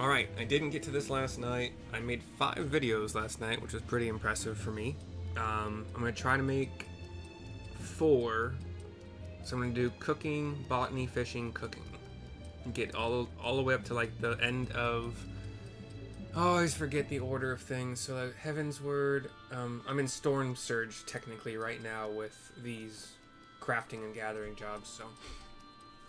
Alright, I didn't get to this last night. I made 5 videos last night, which was pretty impressive for me. I'm going to try to make 4. So I'm going to do cooking, botany, fishing, cooking. Get all the way up to like the end of... Oh, I always forget the order of things. So Heaven's Word, I'm in Storm Surge technically right now with these crafting and gathering jobs, so...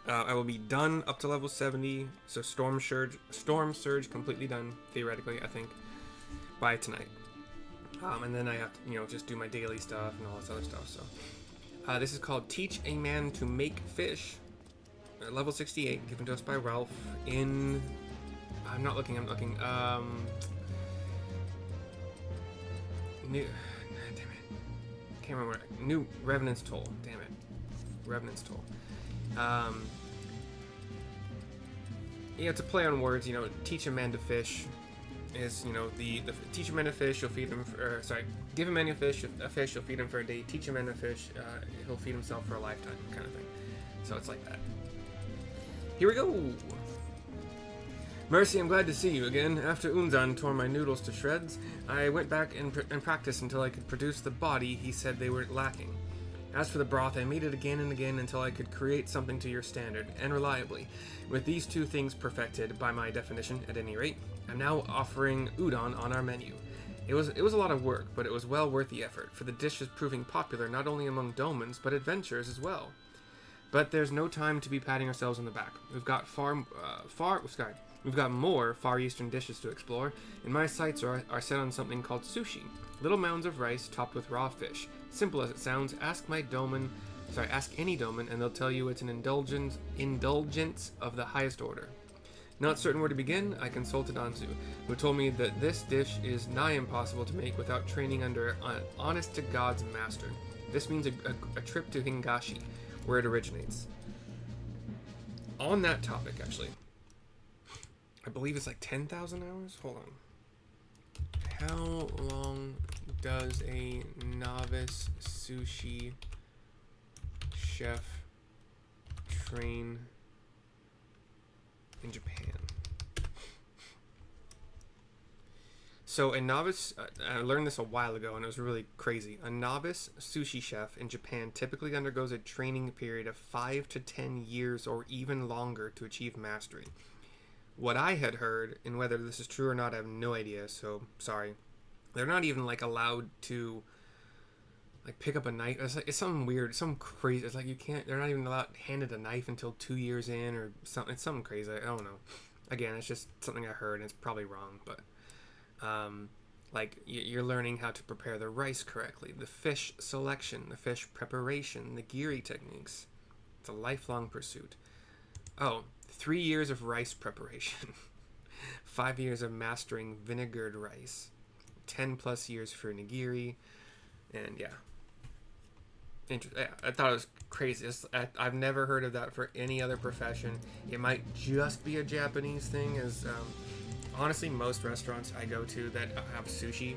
I will be done up to level 70, so Storm Surge completely done, theoretically, I think, by tonight. And then I have to, just do my daily stuff and all this other stuff, so. This is called Teach a Man to Make Fish. Level 68, given to us by Raulf in... I'm looking. Damn it. Can't remember. New Revenant's Toll. Damn it. Revenant's Toll. Yeah, it's a play on words, teach a man to fish is, the teach a man to fish, you'll feed him, give a man a fish, you'll feed him for a day, teach a man to fish, he'll feed himself for a lifetime, kind of thing. So it's like that. Here we go! Mercy, I'm glad to see you again. After Udon tore my noodles to shreds, I went back and practiced until I could produce the body he said they were lacking. As for the broth, I made it again and again until I could create something to your standard, and reliably. With these 2 things perfected, by my definition at any rate, I'm now offering udon on our menu. It was a lot of work, but it was well worth the effort, for the dish is proving popular not only among Domans, but adventurers as well. But there's no time to be patting ourselves on the back. We've got We've got more Far Eastern dishes to explore, and my sights are set on something called sushi. Little mounds of rice topped with raw fish. Simple as it sounds, ask any Doman, and they'll tell you it's an indulgence of the highest order. Not certain where to begin, I consulted Anzu, who told me that this dish is nigh impossible to make without training under an honest-to-God's master. This means a trip to Hingashi, where it originates. On that topic, actually, I believe it's like 10,000 hours? Hold on. How long does a novice sushi chef train in Japan? So a novice, I learned this a while ago and it was really crazy. A novice sushi chef in Japan typically undergoes a training period of 5 to 10 years or even longer to achieve mastery. What I had heard, and whether this is true or not, I have no idea, so sorry. They're not even, allowed to, pick up a knife. It's something weird, something crazy. It's they're not even handed a knife until 2 years in, or something. It's something crazy. I don't know. Again, it's just something I heard, and it's probably wrong, but, you're learning how to prepare the rice correctly, the fish selection, the fish preparation, the giri techniques. It's a lifelong pursuit. Oh, 3 years of rice preparation, 5 years of mastering vinegared rice, 10 plus years for nigiri, and yeah. I thought it was crazy. I've never heard of that for any other profession. It might just be a Japanese thing, as honestly, most restaurants I go to that have sushi,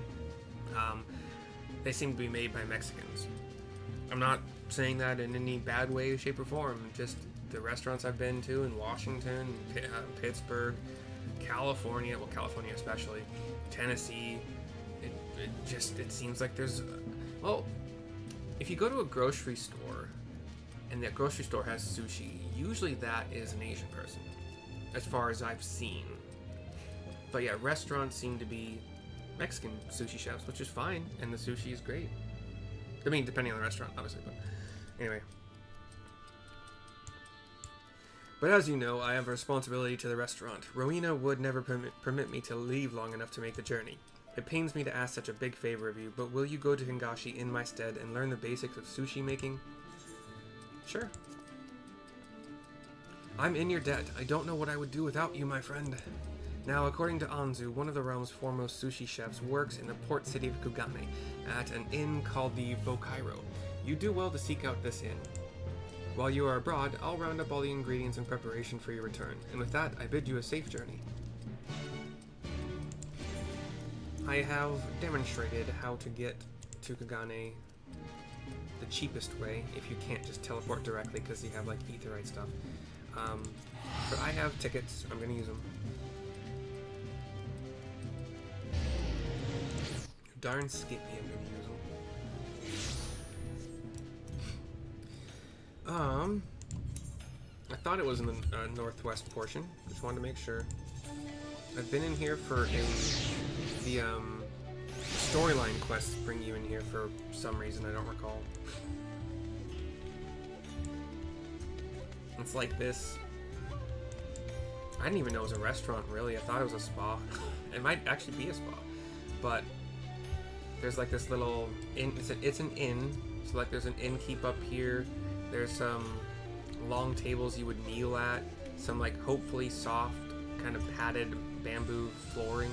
they seem to be made by Mexicans. I'm not saying that in any bad way, shape, or form, just the restaurants I've been to in Washington, Pittsburgh, California especially, Tennessee, it seems like there's, if you go to a grocery store and that grocery store has sushi, usually that is an Asian person, as far as I've seen. But yeah, restaurants seem to be Mexican sushi chefs, which is fine, and the sushi is great. I mean, depending on the restaurant, obviously, but anyway. But as you know, I have a responsibility to the restaurant. Rowena would never permit me to leave long enough to make the journey. It pains me to ask such a big favor of you, but will you go to Hingashi in my stead and learn the basics of sushi making? Sure. I'm in your debt. I don't know what I would do without you, my friend. Now, according to Anzu, one of the realm's foremost sushi chefs works in the port city of Kugane at an inn called the Bokairo. You do well to seek out this inn. While you are abroad, I'll round up all the ingredients in preparation for your return, and with that, I bid you a safe journey. I have demonstrated how to get to Kugane the cheapest way, if you can't just teleport directly because you have, aetherite stuff. But I have tickets. I'm going to use them. darn skippy I'm gonna use them. I thought it was in the northwest portion. Just wanted to make sure. I've been in here for the storyline quests bring you in here for some reason I don't recall. It's like this. I didn't even know it was a restaurant, really. I thought it was a spa. It might actually be a spa. But there's like this little inn. It's an inn. So like there's an innkeep up here. There's some long tables you would kneel at. Some like hopefully soft, kind of padded bamboo flooring.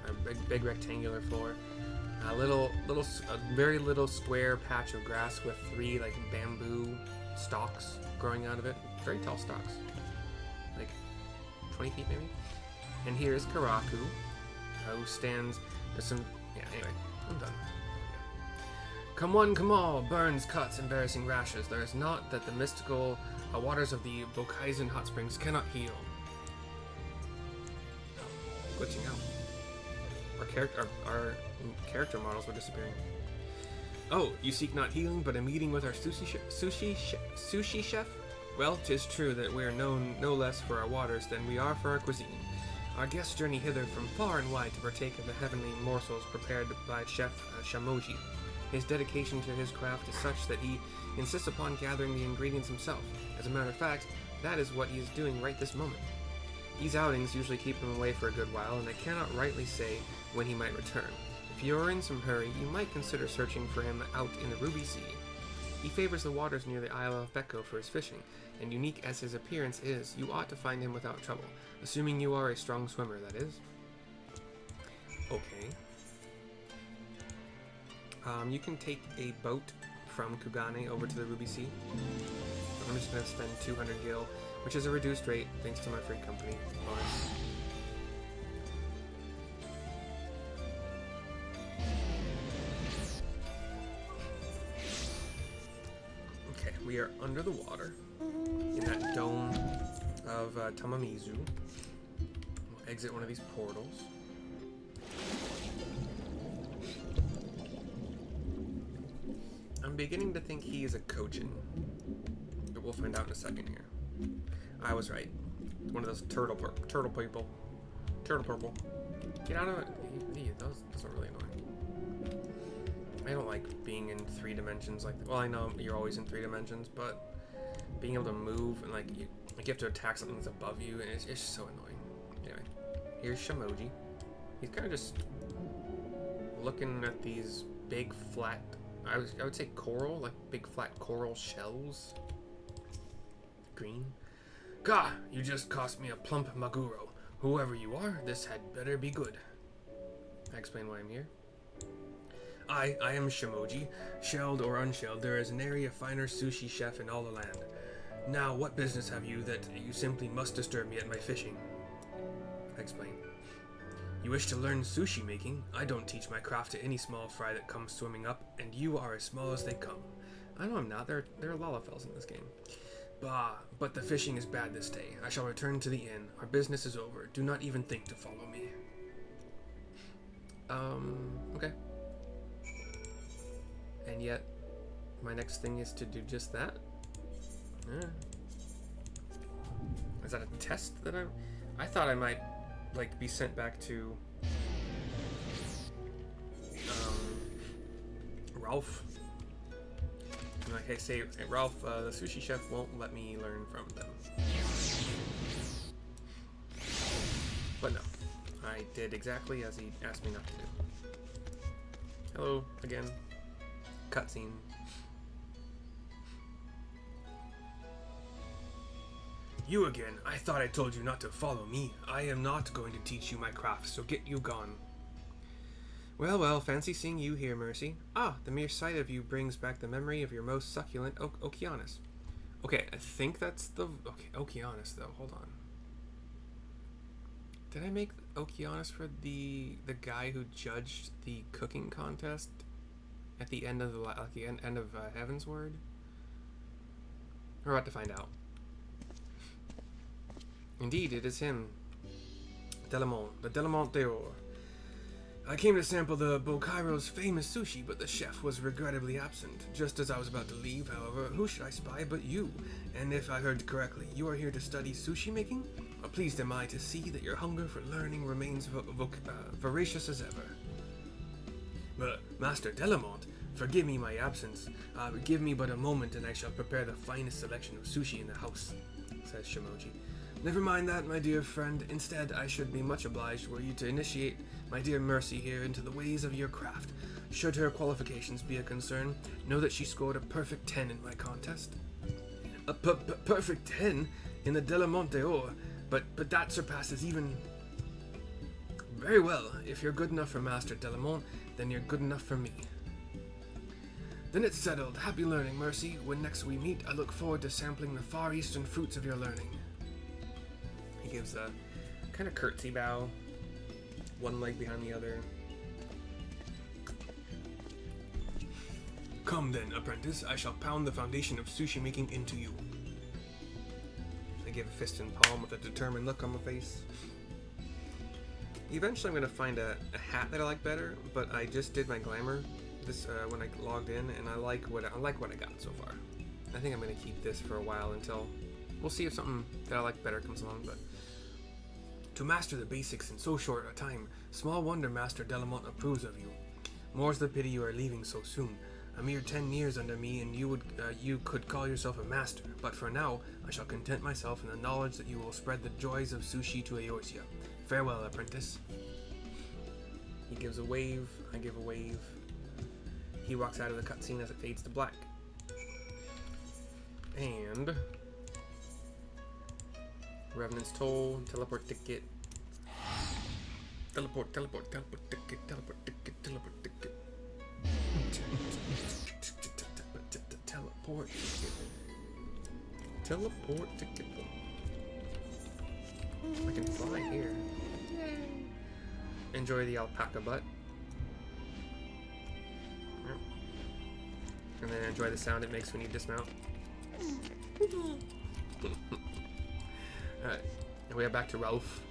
A big rectangular floor. A very little square patch of grass with 3 like bamboo stalks growing out of it. Very tall stalks. Like 20 feet maybe. And here's Karaku, who stands. There's some. Yeah, anyway, I'm done. Come one, come all, burns, cuts, embarrassing rashes. There is naught that the mystical waters of the Bokaisen hot springs cannot heal. Glitching out. Our character models were disappearing. Oh, you seek not healing, but a meeting with our sushi chef? Well, 'tis true that we are known no less for our waters than we are for our cuisine. Our guests journey hither from far and wide to partake of the heavenly morsels prepared by Chef Shamoji. His dedication to his craft is such that he insists upon gathering the ingredients himself. As a matter of fact, that is what he is doing right this moment. These outings usually keep him away for a good while, and I cannot rightly say when he might return. If you are in some hurry, you might consider searching for him out in the Ruby Sea. He favors the waters near the Isle of Beko for his fishing, and unique as his appearance is, you ought to find him without trouble, assuming you are a strong swimmer, that is. Okay. You can take a boat from Kugane over to the Ruby Sea. I'm just going to spend 200 gil, which is a reduced rate thanks to my free company bonus. Okay, we are under the water in that dome of Tamamizu. We'll exit one of these portals. I'm beginning to think he is a Kojin, but we'll find out in a second here. I was right. One of those turtle people. Turtle purple. Get out of it. Those are really annoying. I don't like being in 3 dimensions like that. Well, I know you're always in 3 dimensions, but being able to move and like you have to attack something that's above you, and it's just so annoying. Anyway, here's Shamoji. He's kind of just looking at these big flat. I would say coral, like big flat coral shells. Green. Gah! You just cost me a plump maguro. Whoever you are, this had better be good. I explain why I'm here. I am Shamoji. Shelled or unshelled, there is nary a finer sushi chef in all the land. Now, what business have you that you simply must disturb me at my fishing? I explain. You wish to learn sushi making? I don't teach my craft to any small fry that comes swimming up, and you are as small as they come. I know I'm not. There are Lalafels in this game. Bah, but the fishing is bad this day. I shall return to the inn. Our business is over. Do not even think to follow me. Okay. And yet, my next thing is to do just that? Yeah. Is that a test that I thought I might like be sent back to Raulf. And like I say, Raulf, the sushi chef won't let me learn from them. But no, I did exactly as he asked me not to do. Hello again. Cutscene. You again. I thought I told you not to follow me. I am not going to teach you my craft, so get you gone. Well, well, fancy seeing you here, Mercy. Ah, the mere sight of you brings back the memory of your most succulent Okeanos. Okay, I think that's the... Okay, Okeanos, though. Hold on. Did I make Okeanos for the guy who judged the cooking contest at the end of the end of Heaven's Word? We're about to find out. Indeed, it is him. Delamont, the Delamont d'Or. I came to sample the Bokairo's famous sushi, but the chef was regrettably absent. Just as I was about to leave, however, who should I spy but you? And if I heard correctly, you are here to study sushi making? Pleased am I to see that your hunger for learning remains voracious as ever. But, Master Delamont, forgive me my absence. Give me but a moment and I shall prepare the finest selection of sushi in the house, says Shimoji. Never mind that, my dear friend. Instead, I should be much obliged were you to initiate my dear Mercy here into the ways of your craft. Should her qualifications be a concern, know that she scored a perfect 10 in my contest. A perfect 10 in the Delamont d'Or, but that surpasses even... Very well, if you're good enough for Master Delamont, then you're good enough for me. Then it's settled. Happy learning, Mercy. When next we meet, I look forward to sampling the far eastern fruits of your learning. He gives a kind of curtsy bow, one leg behind the other. Come then, apprentice. I shall pound the foundation of sushi making into you. I give a fist and palm with a determined look on my face. Eventually I'm going to find a hat that I like better, but I just did my glamour this when I logged in, and I like what I got so far. I think I'm going to keep this for a while until we'll see if something that I like better comes along. But to master the basics in so short a time, small wonder Master Delamont approves of you. More's the pity you are leaving so soon. A mere 10 years under me, and you could call yourself a master. But for now, I shall content myself in the knowledge that you will spread the joys of sushi to Eorzea. Farewell, apprentice. He gives a wave. I give a wave. He walks out of the cutscene as it fades to black. And Revenant's Toll, teleport ticket. Teleport ticket, teleport ticket. Teleport ticket. Teleport ticket. I can fly here. Enjoy the alpaca butt. And then enjoy the sound it makes when you dismount. Alright, and we are back to Raulf.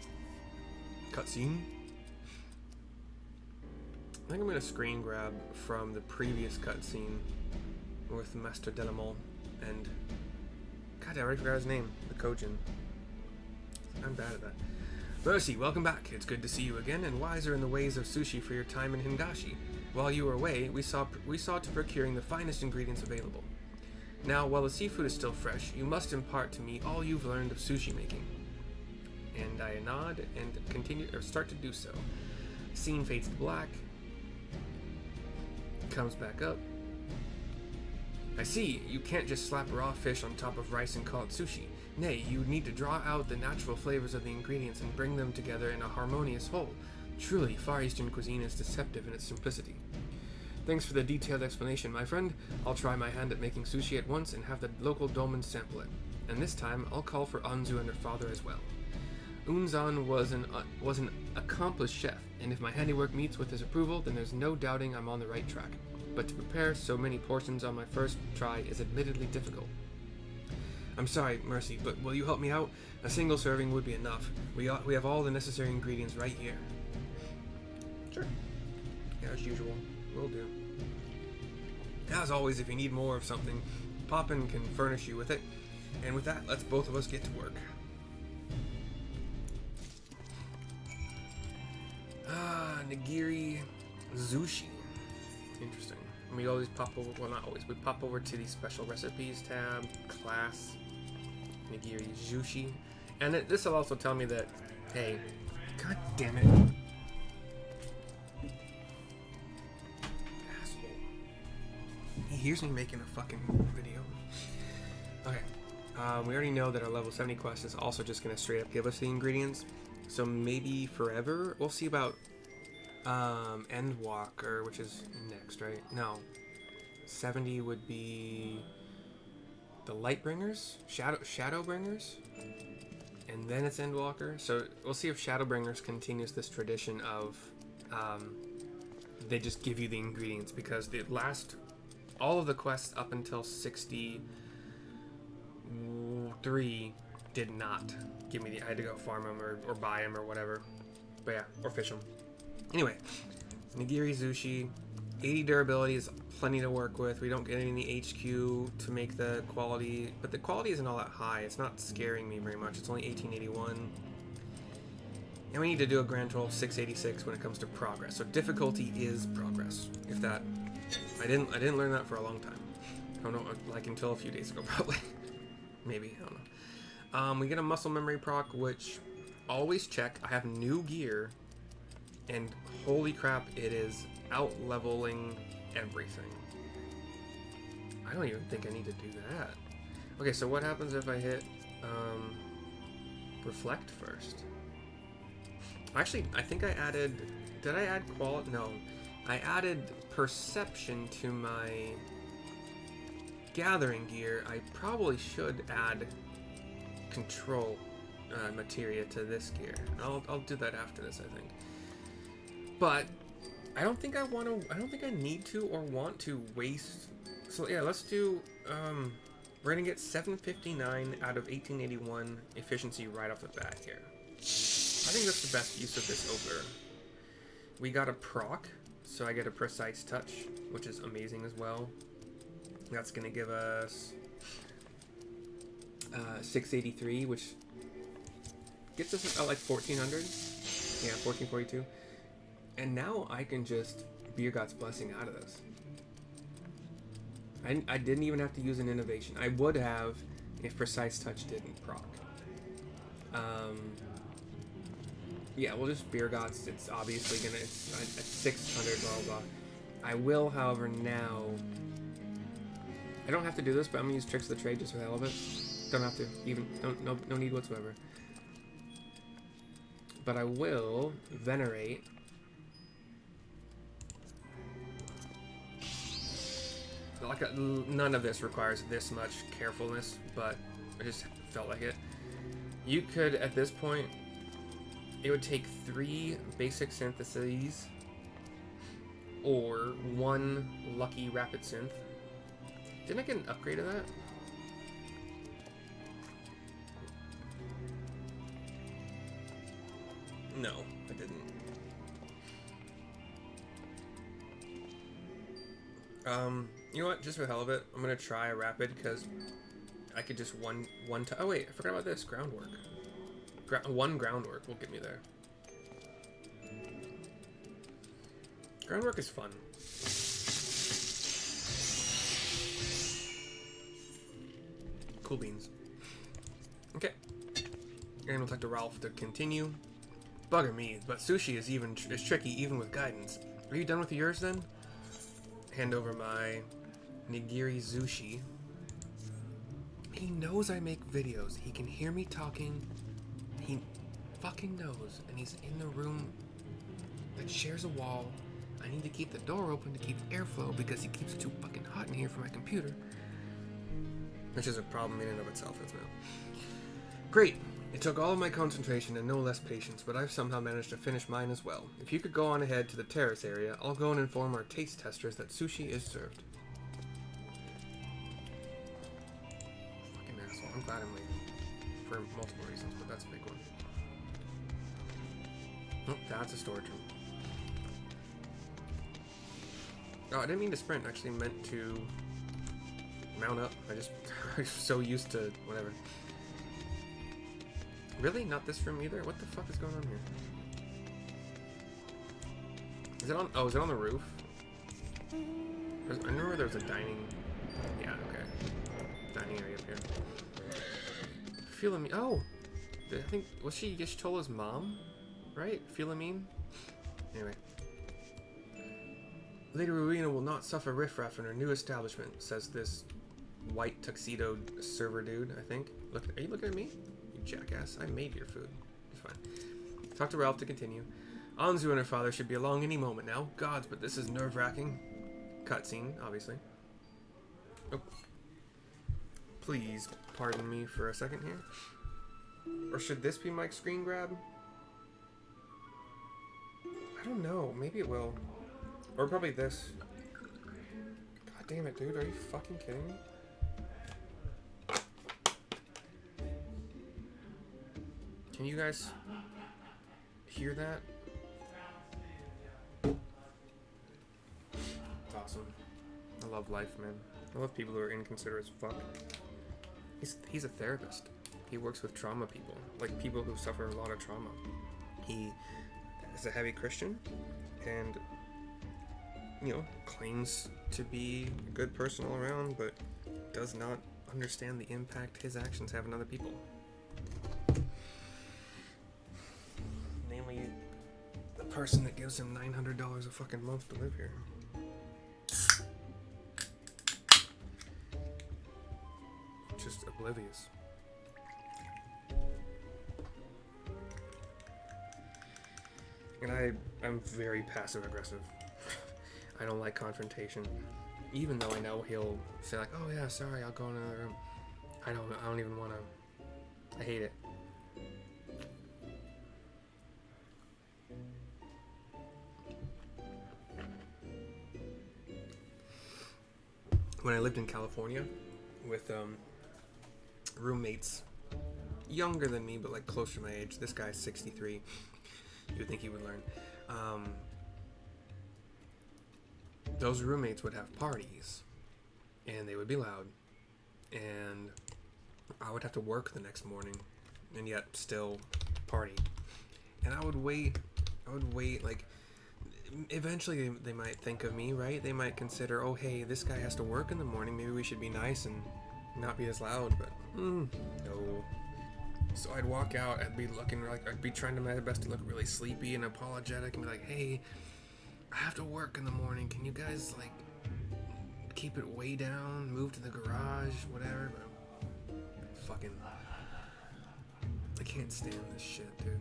Cutscene. I think I'm going to screen grab from the previous cutscene with Master Delamont and... God, I already forgot his name. The Kojin. I'm bad at that. Mercy, welcome back. It's good to see you again, and wiser in the ways of sushi for your time in Hingashi. While you were away, we saw to procuring the finest ingredients available. Now, while the seafood is still fresh, you must impart to me all you've learned of sushi making. And I nod and start to do so. Scene fades to black. Comes back up. I see, you can't just slap raw fish on top of rice and call it sushi. Nay, you need to draw out the natural flavors of the ingredients and bring them together in a harmonious whole. Truly, Far Eastern cuisine is deceptive in its simplicity. Thanks for the detailed explanation, my friend. I'll try my hand at making sushi at once and have the local Doman sample it. And this time, I'll call for Anzu and her father as well. Unzan was an accomplished chef, and if my handiwork meets with his approval, then there's no doubting I'm on the right track. But to prepare so many portions on my first try is admittedly difficult. I'm sorry, Mercy, but will you help me out? A single serving would be enough. We have all the necessary ingredients right here. Sure. Yeah, as usual. Will do. As always, if you need more of something, Poppin can furnish you with it. And with that, let's both of us get to work. Nigiri Sushi. Interesting. And we always pop over, well, not always, we pop over to the special recipes tab, class, Nigiri Sushi. And this will also tell me that, hey, god damn it. Asshole. He hears me making a fucking video. Okay. We already know that our level 70 quest is also just going to straight up give us the ingredients. So maybe forever. We'll see about Endwalker, which is next, right? No. 70 would be the Lightbringers? Shadowbringers? And then it's Endwalker. So we'll see if Shadowbringers continues this tradition of they just give you the ingredients, because the last all of the quests up until 63 did not give me I had to go farm them or buy them or whatever. But yeah, or fish them. Anyway, Nigiri Sushi. 80 durability is plenty to work with. We don't get any HQ to make the quality, but the quality isn't all that high. It's not scaring me very much. It's only 1881. And we need to do a grand total of 686 when it comes to progress. So difficulty is progress. If that, I didn't learn that for a long time. I don't know, like until a few days ago probably. Maybe, I don't know. We get a muscle memory proc, which always check. I have new gear, and holy crap, it is out leveling everything. I don't even think I need to do that. Okay, so what happens if I hit reflect first? Actually, I think I added... Did I add quality? No. I added perception to my gathering gear. I probably should add control materia to this gear. I'll do that after this, I think. But I don't think I want to... I don't think I need to or want to waste... So yeah, let's do... we're going to get 759 out of 1881 efficiency right off the bat here. I think that's the best use of this ogre. We got a proc, so I get a precise touch, which is amazing as well. That's going to give us 683, which gets us like 1400. Yeah, 1442. And now I can just Beer God's Blessing out of this. I didn't even have to use an innovation. I would have if precise touch didn't proc. Yeah, we'll just Beer Gods. It's obviously gonna. It's at 600. Blah blah blah. I will, however, now. I don't have to do this, but I'm gonna use Tricks of the Trade just for the hell of it. Don't have to. Even no need whatsoever. But I will venerate. Like none of this requires this much carefulness, but I just felt like it. You could, at this point, it would take 3 basic syntheses or 1 lucky rapid synth. Didn't I get an upgrade of that? No, I didn't. You know what? Just for the hell of it, I'm gonna try a rapid because I could just one time. Oh wait, I forgot about this groundwork. One groundwork will get me there. Groundwork is fun. Cool beans. Okay. And we'll talk to Raulf to continue. Bugger me, but sushi is tricky even with guidance. Are you done with yours then? Hand over my nigiri sushi. He knows I make videos. He can hear me talking. He fucking knows. And he's in the room that shares a wall. I need to keep the door open to keep airflow because he keeps it too fucking hot in here for my computer. Which is a problem in and of itself, isn't it? Great. It took all of my concentration and no less patience, but I've somehow managed to finish mine as well. If you could go on ahead to the terrace area, I'll go and inform our taste testers that sushi is served. Fucking asshole. I'm glad I'm late. For multiple reasons, but that's a big one. Oh, that's a storage room. Oh, I didn't mean to sprint. I actually meant to mount up. I'm so used to whatever. Really? Not this room either? What the fuck is going on here? Is it on... Oh, is it on the roof? I remember there was a dining... Yeah, okay. Dining area up here. Philamine... Oh! I think... Was she Yishtola's mom? Right? Philamine? Anyway. Lady Rowena will not suffer riffraff in her new establishment, says this white tuxedoed server dude, I think. Look, are you looking at me? Jackass, I made your food. It's fine. Talk to Raulf to continue. Anzu and her father should be along any moment now. Gods, but this is nerve-wracking. Cutscene, obviously. Oh. Please pardon me for a second here. Or should this be my screen grab? I don't know. Maybe it will. Or probably this. God damn it, dude. Are you fucking kidding me? Can you guys hear that? awesome. I love life, man. I love people who are inconsiderate as fuck. He's a therapist. He works with trauma people, like people who suffer a lot of trauma. He is a heavy Christian, and claims to be a good person all around, but does not understand the impact his actions have on other people. Namely, the person that gives him $900 a fucking month to live here. Just oblivious. And I'm very passive aggressive. I don't like confrontation. Even though I know he'll say like, oh yeah, sorry, I'll go in another room. I don't even wanna. I hate it. When I lived in California with roommates younger than me, but like closer to my age. This guy's 63. You would think he would learn. Those roommates would have parties, and they would be loud, and I would have to work the next morning, and yet still party. And I would wait, like, eventually they might think of me, right? They might consider, oh hey, this guy has to work in the morning, maybe we should be nice and not be as loud, but no. So I'd walk out, I'd be looking like, I'd be trying to my best to look really sleepy and apologetic and be like, hey, I have to work in the morning, can you guys like keep it way down, move to the garage, whatever. But fucking, I can't stand this shit, dude.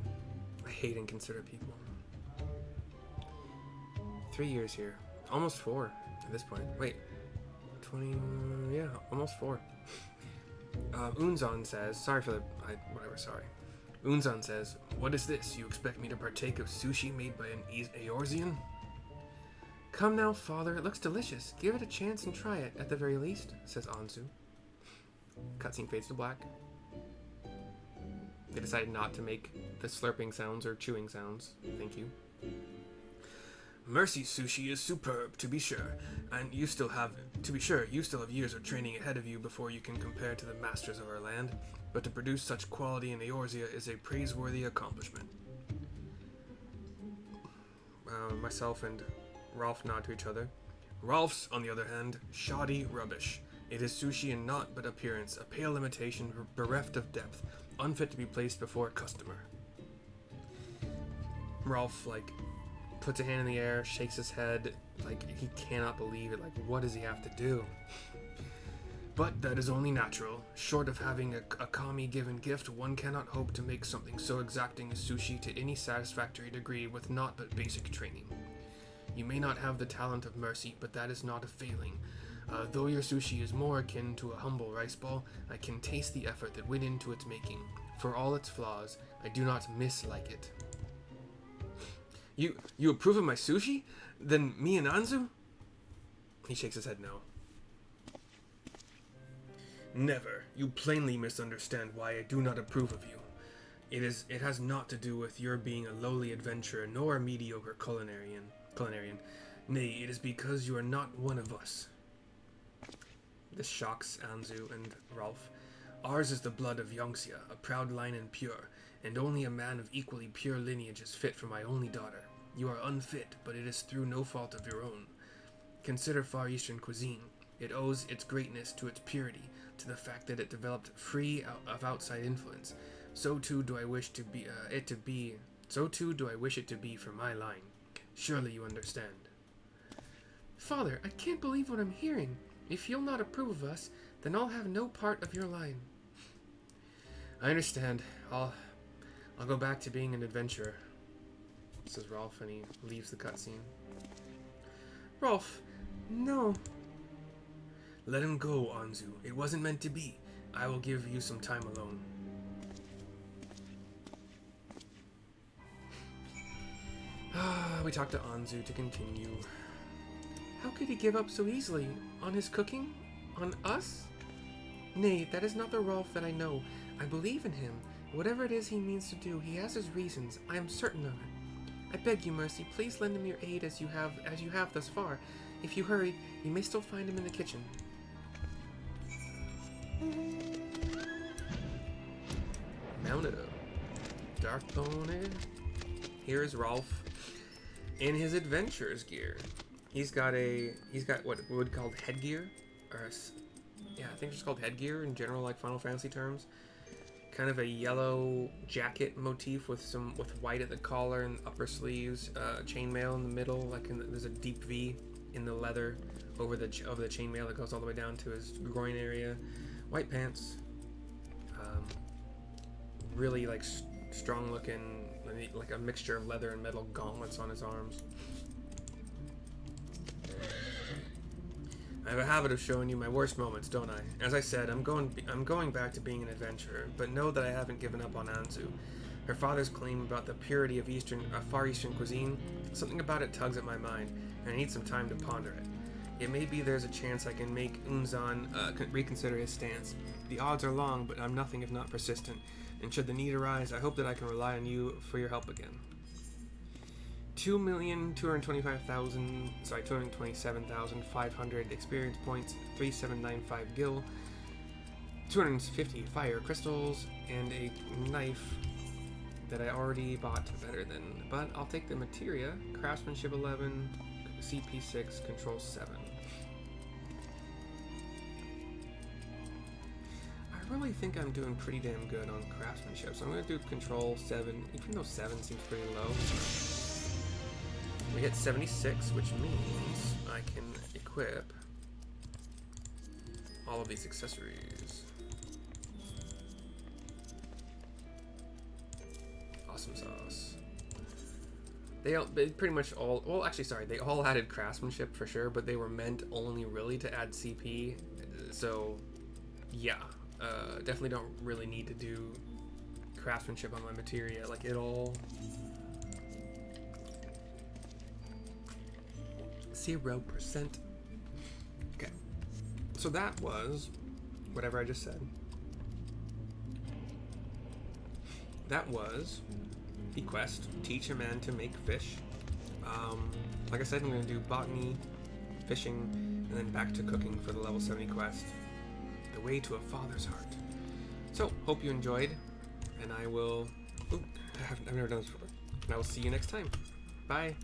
I hate inconsiderate people. 3 years here, almost 4 at this point. Wait, 20, yeah, almost 4. Unzan says, sorry. Unzan says, what is this? You expect me to partake of sushi made by an Eorzean? Come now, father, it looks delicious. Give it a chance and try it, at the very least, says Anzu. Cutscene fades to black. They decide not to make the slurping sounds or chewing sounds. Thank you. Mercy sushi is superb, to be sure, and you still have years of training ahead of you before you can compare to the masters of our land, but to produce such quality in Eorzea is a praiseworthy accomplishment. Myself and Raulf nod to each other. Raulf's, on the other hand, shoddy rubbish. It is sushi in naught but appearance, a pale imitation bereft of depth, unfit to be placed before a customer. Raulf, puts a hand in the air, shakes his head, he cannot believe it. What does he have to do? But that is only natural. Short of having a kami given gift, one cannot hope to make something so exacting as sushi to any satisfactory degree with naught but basic training. You may not have the talent of mercy, but that is not a failing. Though your sushi is more akin to a humble rice ball, I can taste the effort that went into its making. For all its flaws, I do not mislike it. You approve of my sushi? Then me and Anzu? He shakes his head no. Never. You plainly misunderstand why I do not approve of you. It has naught to do with your being a lowly adventurer nor a mediocre culinarian. Nay, it is because you are not one of us. This shocks Anzu and Raulf. Ours is the blood of Yongxia, a proud line and pure, and only a man of equally pure lineage is fit for my only daughter. You are unfit, but it is through no fault of your own. Consider Far Eastern cuisine. It owes its greatness to its purity, to the fact that it developed free of outside influence. So too do I wish it to be for my line. Surely you understand. Father, I can't believe what I'm hearing. If you'll not approve of us, then I'll have no part of your line. I understand. I'll go back to being an adventurer, says Raulf, and he leaves the cutscene. Raulf, no. Let him go, Anzu. It wasn't meant to be. I will give you some time alone. We talked to Anzu to continue. How could he give up so easily? On his cooking? On us? Nay, that is not the Raulf that I know. I believe in him. Whatever it is he means to do, he has his reasons. I am certain of it. I beg you, Mercy, please lend him your aid as you have thus far. If you hurry, you may still find him in the kitchen. Mounted up. Dark pony. Here is Raulf in his adventurer's gear. He's got what we would call headgear, yeah, I think it's called headgear in general, like Final Fantasy terms. Kind of a yellow jacket motif with white at the collar and upper sleeves, chainmail in the middle, there's a deep V in the leather over the chainmail that goes all the way down to his groin area. White pants, really like strong looking, like a mixture of leather and metal gauntlets on his arms. I have a habit of showing you my worst moments, don't I? As I said, I'm going back to being an adventurer, but know that I haven't given up on Anzu. Her father's claim about the purity of Far Eastern cuisine, something about it tugs at my mind, and I need some time to ponder it. It may be there's a chance I can make Unzan reconsider his stance. The odds are long, but I'm nothing if not persistent, and should the need arise, I hope that I can rely on you for your help again. 227,500 experience points, 3795 gil, 250 fire crystals, and a knife that I already bought better than, but I'll take the materia, craftsmanship 11, CP 6, control 7. I really think I'm doing pretty damn good on craftsmanship, so I'm going to do control 7, even though 7 seems pretty low. We hit 76, which means I can equip all of these accessories. Awesome sauce. They pretty much all, well actually sorry, they all added craftsmanship for sure, but they were meant only really to add CP, so yeah, definitely don't really need to do craftsmanship on my materia, like it all... 0%. Okay, so that was whatever I just said. That was the quest, teach a man to make fish. Like I said, I'm going to do botany, fishing, and then back to cooking for the level 70 quest, the way to a father's heart. So, hope you enjoyed, and I will... Ooh, I've never done this before. And I will see you next time. Bye.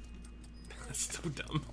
That's so dumb.